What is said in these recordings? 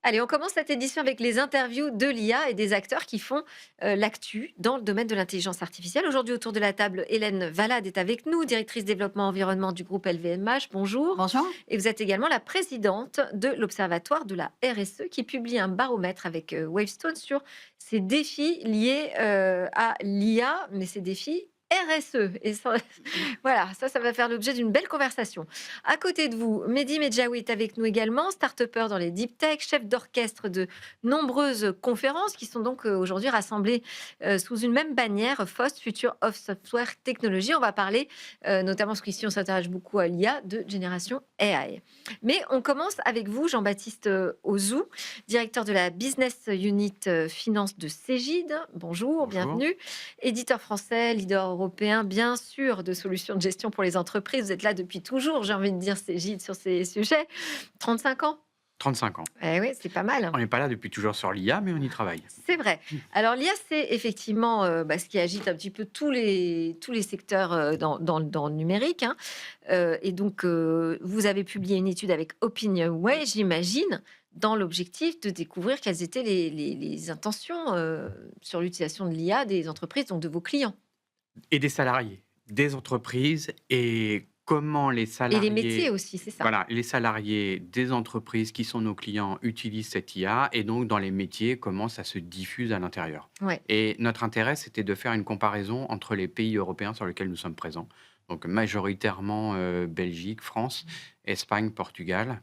Allez, on commence cette édition avec les interviews de l'IA et des acteurs qui font l'actu dans le domaine de l'intelligence artificielle. Aujourd'hui, autour de la table, Hélène Valade est avec nous, directrice développement environnement du groupe LVMH. Bonjour. Bonjour. Et vous êtes également la présidente de l'Observatoire de la RSE qui publie un baromètre avec Wavestone sur ces défis liés à l'IA, mais ces défis RSE. Et ça, voilà, ça va faire l'objet d'une belle conversation. À côté de vous, Mehdi Medjaoui est avec nous également, start-upper dans les deep tech, chef d'orchestre de nombreuses conférences qui sont donc aujourd'hui rassemblées sous une même bannière, FOST, Future of Software Technology. On va parler, notamment parce qu'ici on s'intéresse beaucoup à l'IA, de génération AI. Mais on commence avec vous, Jean-Baptiste Ozou, directeur de la Business Unit Finance de Cégide. Bonjour, Bonjour. bienvenue. Éditeur français, leader européen, bien sûr, de solutions de gestion pour les entreprises. Vous êtes là depuis toujours, j'ai envie de dire, Cégide, sur ces sujets. 35 ans. 35 ans. Eh oui, c'est pas mal. On n'est pas là depuis toujours sur l'IA, mais on y travaille. C'est vrai. Alors l'IA, c'est effectivement ce qui agite un petit peu tous les secteurs dans le numérique, hein. Et donc, vous avez publié une étude avec OpinionWay, j'imagine, dans l'objectif de découvrir quelles étaient les intentions sur l'utilisation de l'IA des entreprises, donc de vos clients. Et des salariés, des entreprises et comment les Et les métiers salariés, aussi, c'est ça. voilà, les salariés des entreprises qui sont nos clients utilisent cette IA et donc dans les métiers, comment ça se diffuse à l'intérieur. Ouais. Et notre intérêt, c'était de faire une comparaison entre les pays européens sur lesquels nous sommes présents. Donc majoritairement Belgique, France, Espagne, Portugal,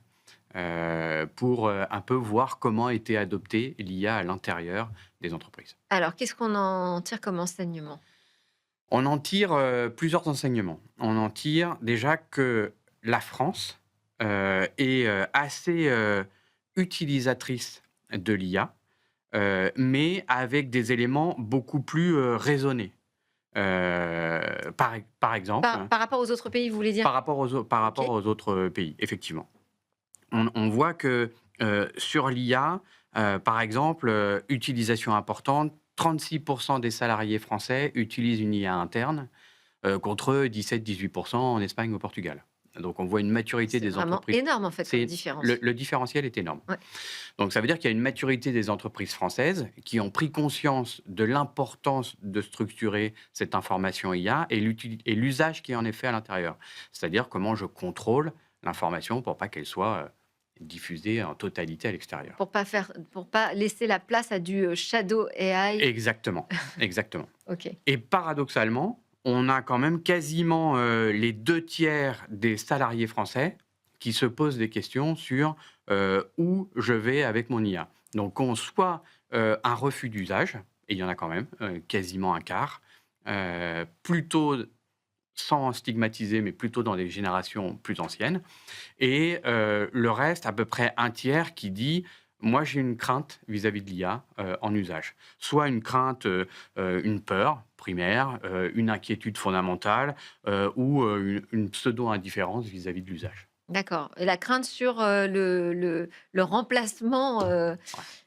pour un peu voir comment était adoptée l'IA à l'intérieur des entreprises. Alors, qu'est-ce qu'on en tire comme enseignement? On en tire plusieurs enseignements. On en tire déjà que la France est assez utilisatrice de l'IA, mais avec des éléments beaucoup plus raisonnés. Par exemple, Par rapport aux autres pays, vous voulez dire? par OK. rapport aux autres pays, effectivement. On voit que sur l'IA, par exemple, utilisation importante, 36% des salariés français utilisent une IA interne, contre 17-18% en Espagne ou au Portugal. Donc on voit une maturité C'est des vraiment entreprises. énorme, en fait, comme C'est, différence. le différentiel est énorme. Ouais. Donc ça veut dire qu'il y a une maturité des entreprises françaises qui ont pris conscience de l'importance de structurer cette information IA et l'usage qui en est fait à l'intérieur. C'est-à-dire comment je contrôle l'information pour pas qu'elle soit diffusée en totalité à l'extérieur. Pour pas laisser la place à du shadow AI. Exactement, exactement. OK. Et paradoxalement, on a quand même quasiment les 2 tiers des salariés français qui se posent des questions sur où je vais avec mon IA. Donc, on soit un refus d'usage, et il y en a quand même quasiment un quart, plutôt sans stigmatiser, mais plutôt dans des générations plus anciennes, et le reste, à peu près un tiers, qui dit moi, j'ai une crainte vis-à-vis de l'IA en usage. Soit une crainte, une peur primaire, une inquiétude fondamentale ou une pseudo-indifférence vis-à-vis de l'usage. D'accord, et la crainte sur, le remplacement,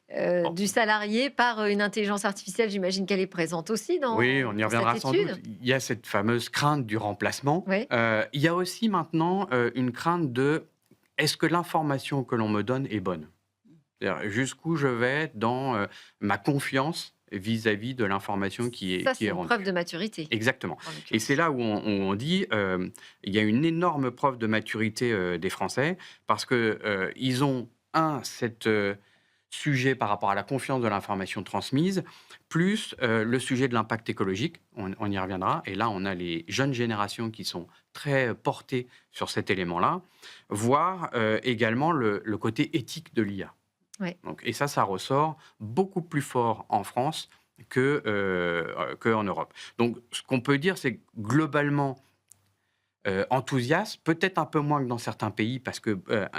Ouais. Bon. du salarié par, une intelligence artificielle, j'imagine qu'elle est présente aussi Oui, dans on y cette reviendra sans doute. étude? Il y a cette fameuse crainte du remplacement. Oui. Il y a aussi maintenant une crainte de est-ce que l'information que l'on me donne est bonne? C'est-à-dire jusqu'où je vais dans ma confiance vis-à-vis de l'information Ça, qui c'est est une preuve rendue. de maturité, Exactement. en Et c'est l'occurrence. là où on dit il y a une énorme preuve de maturité des Français parce que ils ont cette sujet par rapport à la confiance de l'information transmise, plus le sujet de l'impact écologique, on y reviendra, et là on a les jeunes générations qui sont très portées sur cet élément-là, voire également le côté éthique de l'IA. Ouais. Donc, et ça ressort beaucoup plus fort en France qu'en Europe. Donc, ce qu'on peut dire, c'est que globalement enthousiaste, peut-être un peu moins que dans certains pays, parce que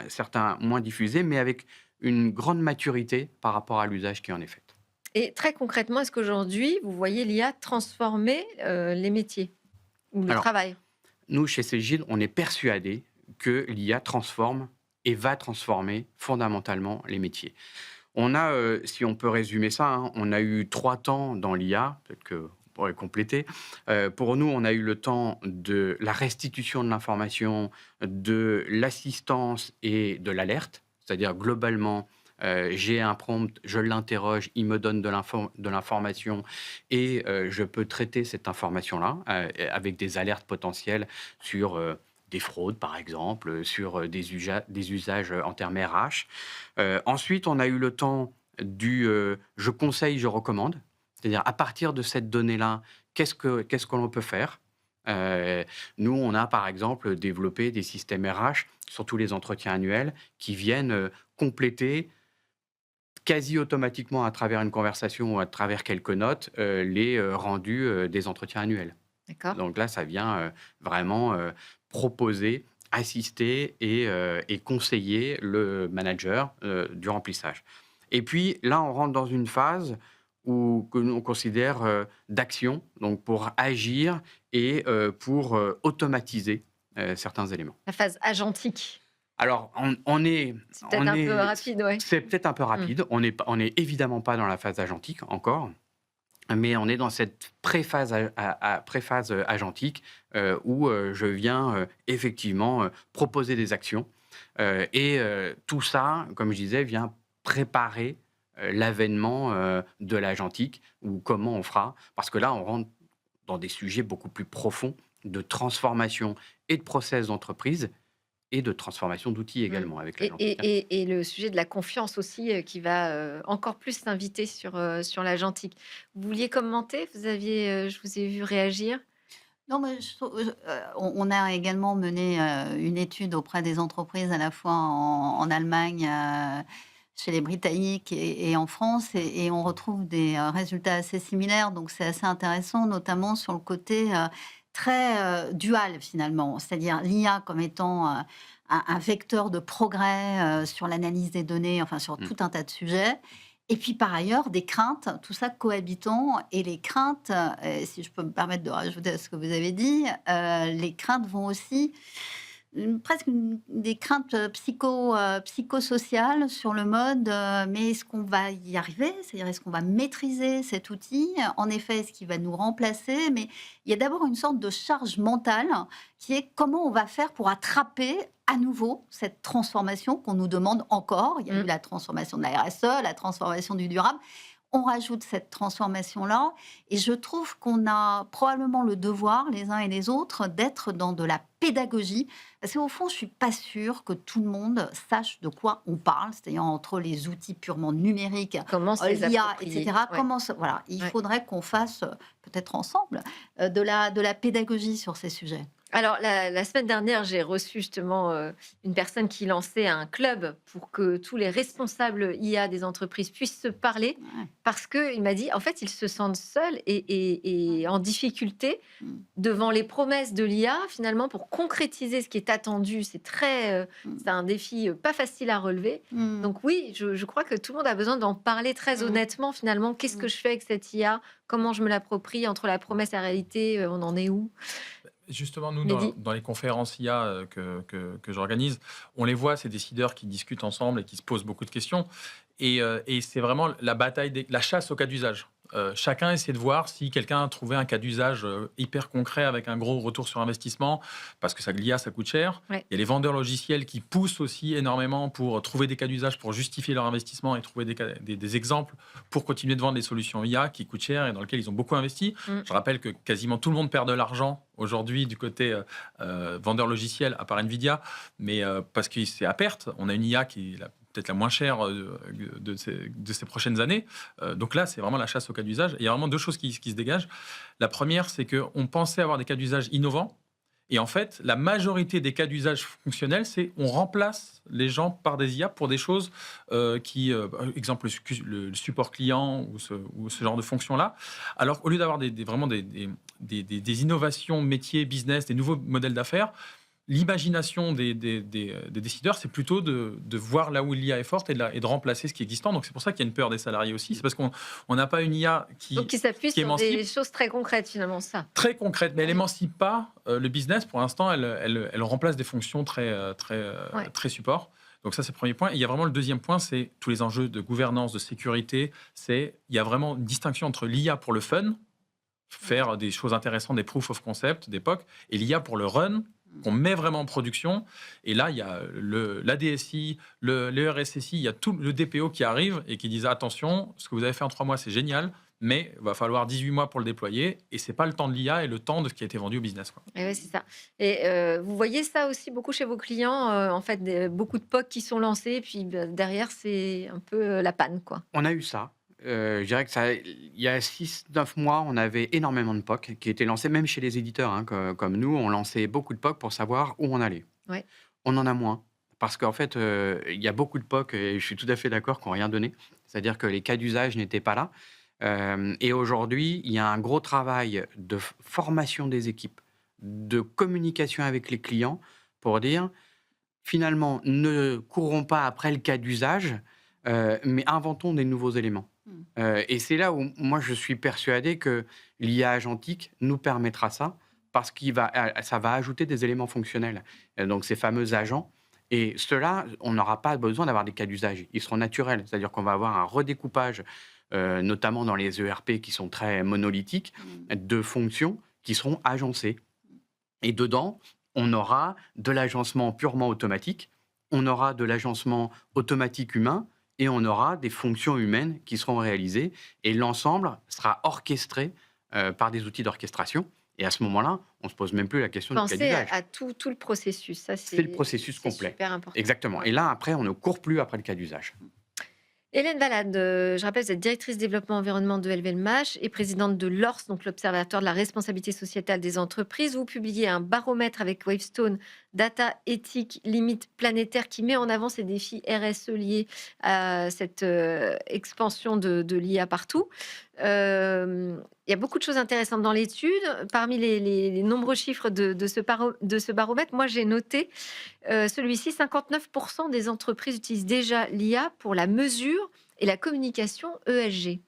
certains moins diffusés, mais avec une grande maturité par rapport à l'usage qui en est fait. Et très concrètement, est-ce qu'aujourd'hui, vous voyez l'IA transformer, les métiers ou le Alors, travail? nous, chez Cégide, on est persuadé que l'IA transforme et va transformer fondamentalement les métiers. On a, si on peut résumer ça, hein, on a eu 3 temps dans l'IA, peut-être qu'on pourrait compléter. Pour nous, on a eu le temps de la restitution de l'information, de l'assistance et de l'alerte, c'est-à-dire globalement j'ai un prompt, je l'interroge, il me donne de l'information et je peux traiter cette information-là avec des alertes potentielles sur des fraudes, par exemple, sur des usages en termes RH. Ensuite, on a eu le temps du je conseille, je recommande. C'est-à-dire, à partir de cette donnée-là, qu'est-ce que l'on peut faire? Heu, Nous, on a, par exemple, développé des systèmes RH sur tous les entretiens annuels qui viennent, compléter quasi automatiquement à travers une conversation ou à travers quelques notes, les, rendus, des entretiens annuels. D'accord. Donc là, ça vient, vraiment, proposer, assister et conseiller le manager, du remplissage. Et puis là, on rentre dans une phase où que l'on considère, d'action, donc pour agir et pour, automatiser, certains éléments. La phase agentique, Alors on est c'est peut-être on un peu est rapide, ouais. c'est peut-être un peu Mmh. rapide, on est évidemment pas dans la phase agentique encore, mais on est dans cette préphase préphase, agentique, où, je viens, effectivement, proposer des actions, tout ça, comme je disais, vient préparer, l'avènement, de l'agentique ou comment on fera. Parce que là, on rentre dans des sujets beaucoup plus profonds de transformation et de process d'entreprise et de transformation d'outils Mmh. également avec et l'agentique, hein. et et et le sujet de la confiance aussi, qui va, encore plus s'inviter sur l'agentique. Vous vouliez commenter? Je vous ai vu réagir. Non, mais je trouve, on a également mené, une étude auprès des entreprises à la fois en Allemagne, chez les Britanniques et en France et on retrouve des, résultats assez similaires. Donc c'est assez intéressant, notamment sur le côté, très, dual finalement. C'est-à-dire l'IA comme étant, un vecteur de progrès, sur l'analyse des données, enfin sur Mmh. tout un tas de sujets. Et puis par ailleurs, des craintes, tout ça cohabitant et les craintes, si je peux me permettre de rajouter à ce que vous avez dit, les craintes vont aussi presque des craintes, psychosociales sur le mode, mais est-ce qu'on va y arriver? C'est-à-dire est-ce qu'on va maîtriser cet outil? En effet, est-ce qu'il va nous remplacer? Mais il y a d'abord une sorte de charge mentale qui est comment on va faire pour attraper à nouveau cette transformation qu'on nous demande encore. Il y a eu Mmh. la transformation de la RSE, la transformation du durable. On rajoute cette transformation-là et je trouve qu'on a probablement le devoir, les uns et les autres, d'être dans de la pédagogie. Parce qu'au fond, je suis pas sûre que tout le monde sache de quoi on parle, c'est-à-dire entre les outils purement numériques, Comment se les l'IA, approprier? etc. Ouais, Voilà, il ouais. faudrait qu'on fasse, peut-être ensemble, de la pédagogie sur ces sujets. Alors la semaine dernière, j'ai reçu justement, une personne qui lançait un club pour que tous les responsables IA des entreprises puissent se parler. Ouais, Parce qu'il m'a dit: «En fait, ils se sentent seuls et ouais. en difficulté Mmh, devant les promesses de l'IA, finalement, pour concrétiser ce qui est attendu». C'est mmh, un défi, pas facile à relever. mmh, Donc oui, je crois que tout le monde a besoin d'en parler très mmh, honnêtement, finalement. Qu'est-ce que mmh. je fais avec cette IA? Comment je me l'approprie? Entre la promesse et la réalité, on en est où? Justement, nous, Mehdi? dans les conférences IA que j'organise, on les voit, ces décideurs qui discutent ensemble et qui se posent beaucoup de questions. Et c'est vraiment la bataille, la chasse au cas d'usage. Chacun essaie de voir si quelqu'un a trouvé un cas d'usage hyper concret avec un gros retour sur investissement, parce que l'IA, ça coûte cher. Ouais. Il y a les vendeurs logiciels qui poussent aussi énormément pour trouver des cas d'usage, pour justifier leur investissement et trouver des exemples pour continuer de vendre des solutions IA qui coûtent cher et dans lesquelles ils ont beaucoup investi. Mmh. Je rappelle que quasiment tout le monde perd de l'argent aujourd'hui du côté vendeur logiciel, à part Nvidia, mais parce que c'est à perte. On a une IA qui est peut-être la moins chère de ces prochaines années. Donc là, c'est vraiment la chasse au cas d'usage. Et il y a vraiment deux choses qui se dégagent. La première, c'est qu'on pensait avoir des cas d'usage innovants. Et en fait, la majorité des cas d'usage fonctionnels, c'est on remplace les gens par des IA pour des choses exemple, le support client ou ce genre de fonction-là. Alors, au lieu d'avoir vraiment des innovations métiers, business, des nouveaux modèles d'affaires, l'imagination des décideurs, c'est plutôt de voir là où l'IA est forte et de remplacer ce qui est existant. Donc, c'est pour ça qu'il y a une peur des salariés aussi. C'est parce qu'on n'a pas une IA Donc qui s'appuie qui sur émancipe des choses très concrètes, finalement, ça. très concrète, mais elle Ouais. émancipe pas le business. Pour l'instant, elle remplace des fonctions Ouais. très support. Donc ça, c'est le premier point. Et il y a vraiment le deuxième point, c'est tous les enjeux de gouvernance, de sécurité. Il y a vraiment une distinction entre l'IA pour le fun, faire des choses intéressantes, des proof of concept d'époque, et l'IA pour le run, qu'on met vraiment en production. Et là, il y a la DSI, le RSSI, il y a tout le DPO qui arrive et qui disent attention, ce que vous avez fait en 3 mois, c'est génial, mais il va falloir 18 mois pour le déployer. Et c'est pas le temps de l'IA et le temps de ce qui a été vendu au business, quoi. Et ouais, c'est ça. Et vous voyez ça aussi beaucoup chez vos clients, en fait, beaucoup de POC qui sont lancés, puis derrière, c'est un peu la panne, quoi. On a eu ça. Je dirais que ça, il y a 6-9 mois, on avait énormément de POC qui étaient lancés, même chez les éditeurs, hein, comme nous, on lançait beaucoup de POC pour savoir où on allait. Ouais. On en a moins, parce qu'en fait, il y a beaucoup de POC, et je suis tout à fait d'accord, qui n'ont rien donné. C'est-à-dire que les cas d'usage n'étaient pas là. Et aujourd'hui, il y a un gros travail de formation des équipes, de communication avec les clients, pour dire, finalement, ne courons pas après le cas d'usage, mais inventons des nouveaux éléments. Et c'est là où moi je suis persuadé que l'IA agentique nous permettra ça, parce ça va ajouter des éléments fonctionnels, donc ces fameux agents. Et ceux-là, on n'aura pas besoin d'avoir des cas d'usage, ils seront naturels, c'est-à-dire qu'on va avoir un redécoupage, notamment dans les ERP qui sont très monolithiques, de fonctions qui seront agencées. Et dedans, on aura de l'agencement purement automatique, on aura de l'agencement automatique humain, et on aura des fonctions humaines qui seront réalisées, et l'ensemble sera orchestré par des outils d'orchestration. Et à ce moment-là, on ne se pose même plus la question du cas Pensez d'usage. à tout le processus. Ça, C'est le processus c'est complet. super important. Exactement. Ouais. Et là, après, on ne court plus après le cas d'usage. Hélène Valade, je rappelle, vous êtes directrice développement environnement de LVMH et présidente de l'ORS, donc l'Observatoire de la responsabilité sociétale des entreprises. Vous publiez un baromètre avec Wavestone, Data éthique limite planétaire, qui met en avant ces défis RSE liés à cette expansion de l'IA partout. Il y a beaucoup de choses intéressantes dans l'étude. Parmi les nombreux chiffres de ce baromètre, moi j'ai noté celui-ci, 59% des entreprises utilisent déjà l'IA pour la mesure et la communication ESG.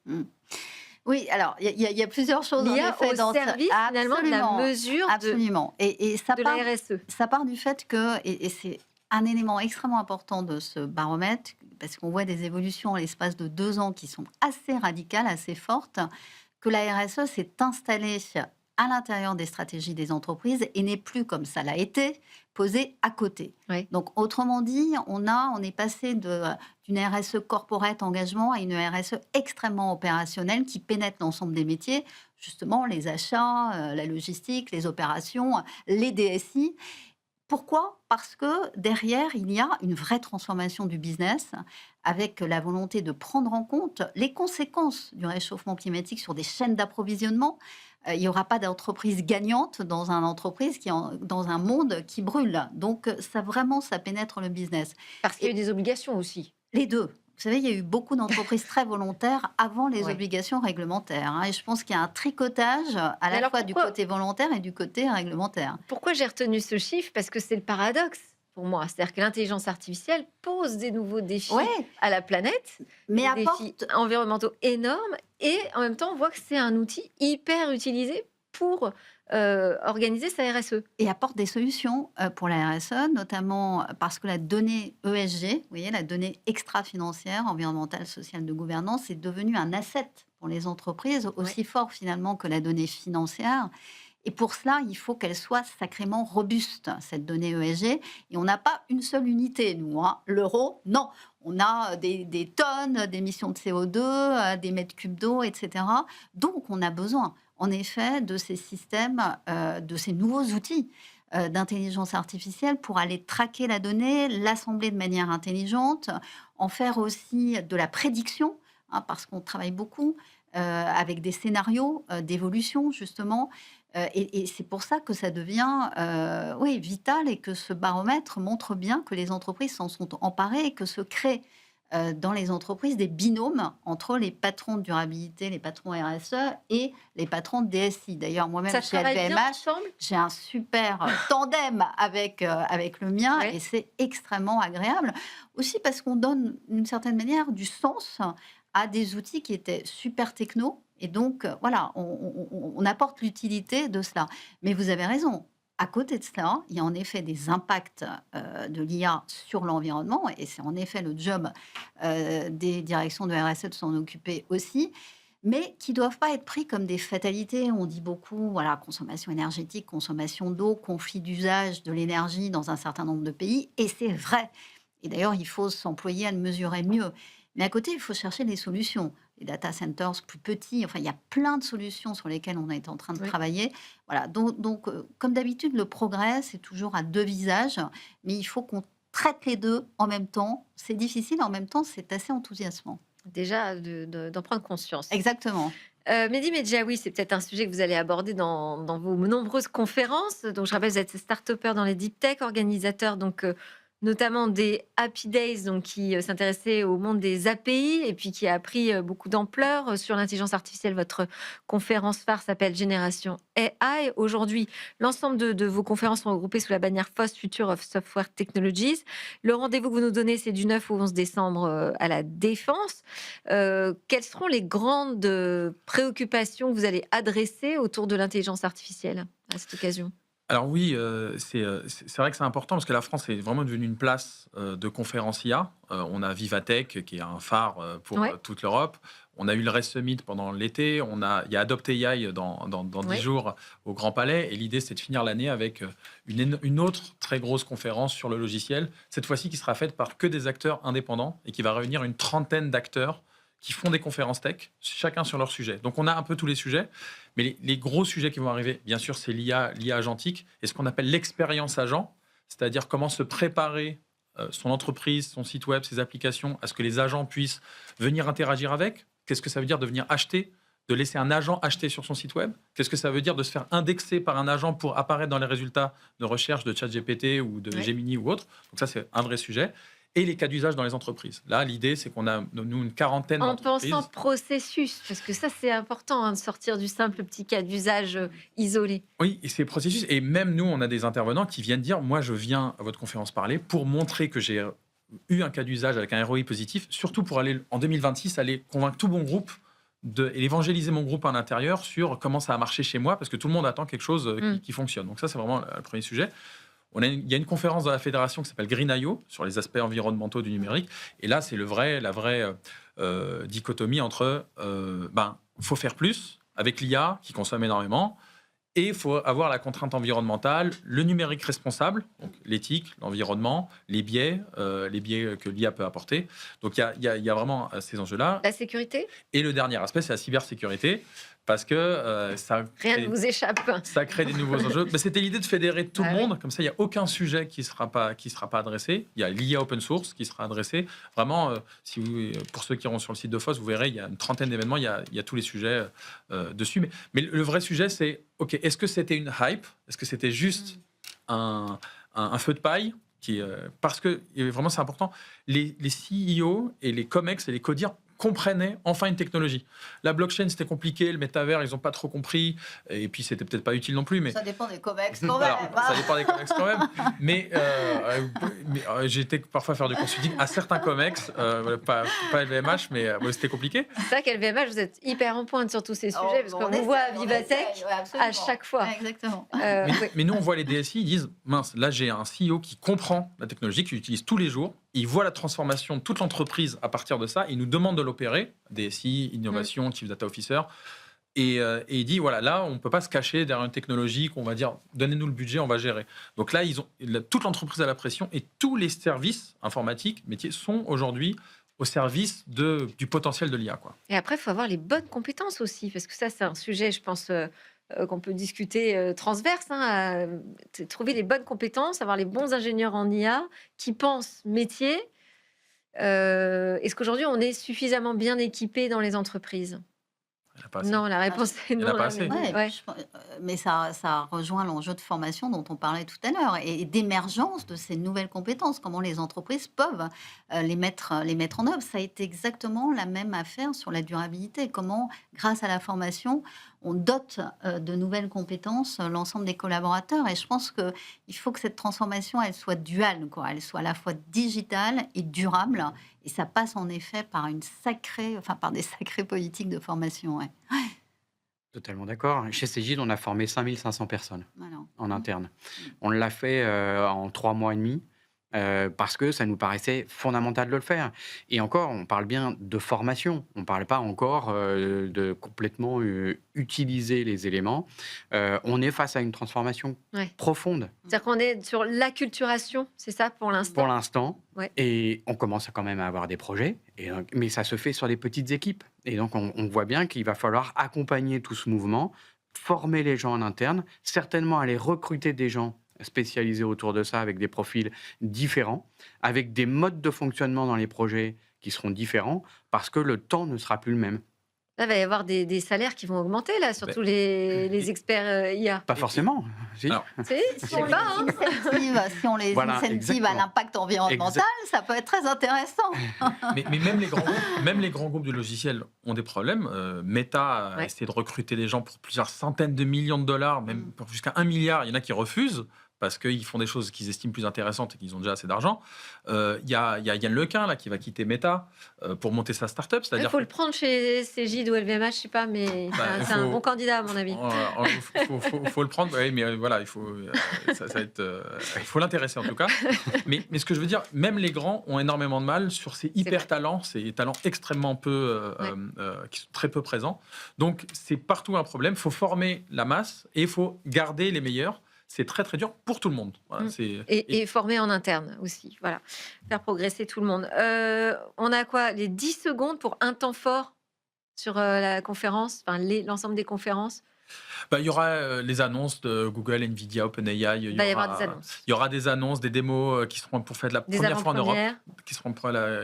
Oui, alors il y a plusieurs choses en L'IA effet au dans service finalement de la Absolument, mesure absolument. Et de la RSE. ça part du fait que, et c'est un élément extrêmement important de ce baromètre, parce qu'on voit des évolutions en l'espace de 2 ans qui sont assez radicales, assez fortes, que la RSE s'est installée à l'intérieur des stratégies des entreprises et n'est plus, comme ça l'a été, posée à côté. Oui. Donc, autrement dit, on est passé d'une RSE corporate engagement à une RSE extrêmement opérationnelle qui pénètre l'ensemble des métiers, justement les achats, la logistique, les opérations, les DSI. Pourquoi ? Parce que derrière, il y a une vraie transformation du business avec la volonté de prendre en compte les conséquences du réchauffement climatique sur des chaînes d'approvisionnement. Il n'y aura pas d'entreprise gagnante dans dans un monde qui brûle. Donc, ça pénètre le business. Parce qu'il y a eu des obligations aussi. Les deux. Vous savez, il y a eu beaucoup d'entreprises très volontaires avant les Ouais. obligations réglementaires, hein. Et je pense qu'il y a un tricotage à la alors fois du pourquoi- côté volontaire et du côté réglementaire. Pourquoi j'ai retenu ce chiffre? Parce que c'est le paradoxe pour moi. C'est-à-dire que l'intelligence artificielle pose des nouveaux défis Ouais, à la planète, mais des apporte défis environnementaux énormes, et en même temps, on voit que c'est un outil hyper utilisé pour organiser sa RSE. et apporte des solutions pour la RSE, notamment parce que la donnée ESG, vous voyez, la donnée extra-financière, environnementale, sociale, de gouvernance, est devenue un asset pour les entreprises, aussi fort finalement que la donnée financière. Et pour cela, il faut qu'elle soit sacrément robuste, cette donnée ESG. Et on n'a pas une seule unité, nous, hein. L'euro, non. On a des tonnes d'émissions de CO2, des mètres cubes d'eau, etc. Donc, on a besoin, en effet, de ces systèmes, de ces nouveaux outils d'intelligence artificielle pour aller traquer la donnée, l'assembler de manière intelligente, en faire aussi de la prédiction, hein, parce qu'on travaille beaucoup avec des scénarios d'évolution, justement. Et c'est pour ça que ça devient oui, vital, et que ce baromètre montre bien que les entreprises s'en sont emparées et que se créent dans les entreprises des binômes entre les patrons de durabilité, les patrons RSE et les patrons de DSI. D'ailleurs, moi-même, Ça chez travaille bien LVMH, ensemble? j'ai un super tandem avec le mien, Ouais. et c'est extrêmement agréable. Aussi parce qu'on donne, d'une certaine manière, du sens à des outils qui étaient super techno. Et donc, voilà, on apporte l'utilité de cela. Mais vous avez raison. À côté de cela, il y a en effet des impacts de l'IA sur l'environnement, et c'est en effet le job des directions de RSE de s'en occuper aussi. mais qui ne doivent pas être pris comme des fatalités. On dit beaucoup, voilà, consommation énergétique, consommation d'eau, conflit d'usage de l'énergie dans un certain nombre de pays, et c'est vrai. Et d'ailleurs, il faut s'employer à le mesurer mieux. Mais à côté, il faut chercher des solutions. Les data centers plus petits, enfin, il y a plein de solutions sur lesquelles on est en train de Oui. travailler. Voilà, comme d'habitude, le progrès, c'est toujours à deux visages, mais il faut qu'on traite les deux en même temps. C'est difficile, en même temps, c'est assez enthousiasmant. Déjà, d'en prendre conscience. Exactement. Mehdi Medjaoui, c'est peut-être un sujet que vous allez aborder dans vos nombreuses conférences. Donc, je rappelle, vous êtes start-upper dans les deep tech, organisateur donc notamment des Happy Days, donc qui s'intéressait au monde des API et puis qui a pris beaucoup d'ampleur sur l'intelligence artificielle. Votre conférence phare s'appelle Génération AI. Aujourd'hui, l'ensemble de vos conférences sont regroupées sous la bannière FOSS, Future of Software Technologies. Le rendez-vous que vous nous donnez, c'est du 9 au 11 décembre à la Défense. Quelles seront les grandes préoccupations que vous allez adresser autour de l'intelligence artificielle à cette occasion? Alors oui, c'est vrai que c'est important parce que la France est vraiment devenue une place de conférence IA. On a Vivatech qui est un phare pour Ouais. toute l'Europe. On a eu le REST Summit pendant l'été. Il y a Adopt AI dans 10 Ouais. jours au Grand Palais. Et l'idée, c'est de finir l'année avec une autre très grosse conférence sur le logiciel. Cette fois-ci, qui sera faite par que des acteurs indépendants et qui va réunir une trentaine d'acteurs qui font des conférences tech, chacun sur leur sujet. Donc on a un peu tous les sujets. Mais les gros sujets qui vont arriver, bien sûr, c'est l'IA agentique et ce qu'on appelle l'expérience agent, c'est-à-dire comment se préparer son entreprise, son site web, ses applications, à ce que les agents puissent venir interagir avec. Qu'est-ce que ça veut dire de venir acheter, de laisser un agent acheter sur son site web? Qu'est-ce que ça veut dire de se faire indexer par un agent pour apparaître dans les résultats de recherche de ChatGPT ou de Ouais. Gemini ou autre? Donc ça, c'est un vrai sujet. Et les cas d'usage dans les entreprises. Là, l'idée, c'est qu'on a, nous, une quarantaine En d'entreprises. pensant processus, parce que ça c'est important de sortir du simple petit cas d'usage isolé. Oui, et ces processus, et même nous, on a des intervenants qui viennent dire, moi, je viens à votre conférence parler pour montrer que j'ai eu un cas d'usage avec un ROI positif, surtout pour aller, en 2026, aller convaincre tout mon groupe et évangéliser mon groupe à l'intérieur sur comment ça a marché chez moi, parce que tout le monde attend quelque chose qui fonctionne. Donc ça, c'est vraiment le premier sujet. Il y a une conférence dans la fédération qui s'appelle Green.io sur les aspects environnementaux du numérique. Et là, c'est la vraie dichotomie entre faut faire plus avec l'IA qui consomme énormément et il faut avoir la contrainte environnementale, le numérique responsable, donc l'éthique, l'environnement, les biais que l'IA peut apporter. Donc il y a vraiment ces enjeux-là. La sécurité, Et le dernier aspect, c'est la cybersécurité parce que rien ne vous échappe. ça crée des nouveaux enjeux. Mais c'était l'idée de fédérer tout Ah le oui. monde. Comme ça, il n'y a aucun sujet qui sera pas adressé. Il y a l'IA open source qui sera adressé. Vraiment, pour ceux qui iront sur le site de FOSS, vous verrez, il y a une trentaine d'événements. Il y a tous les sujets dessus. Mais le vrai sujet, c'est, OK, est-ce que c'était une hype? Est-ce que c'était juste un feu de paille parce que vraiment, c'est important. Les CEO et les COMEX et les CODIR comprenaient enfin une technologie. La blockchain, c'était compliqué, le métavers, ils n'ont pas trop compris, et puis c'était peut-être pas utile non plus. Mais Ça dépend des COMEX quand même. voilà, ça dépend des COMEX quand même. Mais j'ai été parfois faire du consulting à certains COMEX, pas LVMH, mais c'était compliqué. C'est ça qu'LVMH, vous êtes hyper en pointe sur tous ces Oh, sujets, parce on qu'on essaye, vous voit à on Vivatech essaye, ouais, absolument. à chaque fois. Ouais, exactement. Oui. Mais nous, on voit les DSI, ils disent, mince, là j'ai un CEO qui comprend la technologie, qui l'utilise tous les jours, il voit la transformation de toute l'entreprise à partir de ça, il nous demande de l'opérer, DSI, innovation, Chief Data Officer, et il dit, voilà, là, on ne peut pas se cacher derrière une technologie qu'on va dire, donnez-nous le budget, on va gérer. Donc là, toute l'entreprise a la pression, et tous les services informatiques, métiers, sont aujourd'hui au service du potentiel de l'IA, quoi. Et après, il faut avoir les bonnes compétences aussi, parce que ça, c'est un sujet, je pense, qu'on peut discuter transverse. Trouver les bonnes compétences, avoir les bons ingénieurs en IA qui pensent métier. Est-ce qu'aujourd'hui, on est suffisamment bien équipé dans les entreprises? Il y en a pas assez. Non, la réponse est Il y en non. a pas là, assez. mais- Ouais, ouais. mais ça rejoint l'enjeu de formation dont on parlait tout à l'heure et d'émergence de ces nouvelles compétences. Comment les entreprises peuvent les mettre en œuvre. Ça a été exactement la même affaire sur la durabilité. Comment, grâce à la formation, on dote de nouvelles compétences l'ensemble des collaborateurs. Et je pense qu'il faut que cette transformation, elle soit duale, quoi. Elle soit à la fois digitale et durable. Et ça passe en effet par par des sacrées politiques de formation. Ouais. Totalement d'accord. Chez Cégide, on a formé 5500 personnes Voilà. en interne. On l'a fait en 3 mois et demi. parce que ça nous paraissait fondamental de le faire. Et encore, on parle bien de formation, on ne parle pas encore de complètement utiliser les éléments. On est face à une transformation Ouais. profonde C'est-à-dire qu'on est sur l'acculturation, c'est ça pour pour l'instant? l'instant, Ouais. et on commence quand même à avoir des projets, mais ça se fait sur des petites équipes. Et donc, on voit bien qu'il va falloir accompagner tout ce mouvement, former les gens en interne, certainement aller recruter des gens spécialisés autour de ça avec des profils différents, avec des modes de fonctionnement dans les projets qui seront différents, parce que le temps ne sera plus le même. Là, il va y avoir des salaires qui vont augmenter, là, Ben, surtout les experts IA. Pas Et- forcément. Si. Alors, C'est, je Si on sais les pas, hein. si on les Voilà, incentive à exactement. l'impact environnemental, ça peut être très intéressant. mais même les grands groupes de logiciels ont des problèmes. Meta a Ouais. essayé de recruter des gens pour plusieurs centaines de millions de dollars, même pour jusqu'à 1 milliard. Il y en a qui refusent parce qu'ils font des choses qu'ils estiment plus intéressantes et qu'ils ont déjà assez d'argent. Il y a Yann Lequin là, qui va quitter Meta pour monter sa start-up. Il C'est-à-dire faut le prendre chez Cégide ou LVMH, je sais pas, mais Bah, c'est un faut- bon candidat, à mon avis. faut le prendre, oui, mais voilà, ça va être, il faut l'intéresser en tout cas. Mais ce que je veux dire, même les grands ont énormément de mal sur ces hyper talents, ces talents extrêmement peu, Ouais. qui sont très peu présents. Donc c'est partout un problème. Il faut former la masse et il faut garder les meilleurs. C'est très très dur pour tout le monde. Voilà, Mm. c'est- Et former en interne aussi, voilà. Faire progresser tout le monde. On a quoi? Les 10 secondes pour un temps fort sur la conférence, enfin l'ensemble des conférences. Bah, il y aura les annonces de Google, Nvidia, OpenAI. Il va y avoir des annonces. Il y aura des annonces, des démos qui seront pour faire la Des première fois en Europe. avant-premières. Qui seront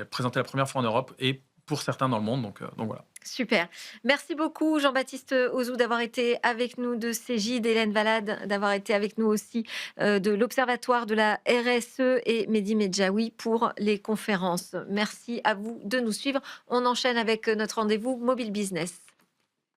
présentés la première fois en Europe et pour certains dans le monde. Donc voilà. Super. Merci beaucoup, Jean-Baptiste Ozou, d'avoir été avec nous de Cégide, Hélène Valade, d'avoir été avec nous aussi de l'Observatoire de la RSE et Mehdi Medjaoui pour les conférences. Merci à vous de nous suivre. On enchaîne avec notre rendez-vous Mobile Business.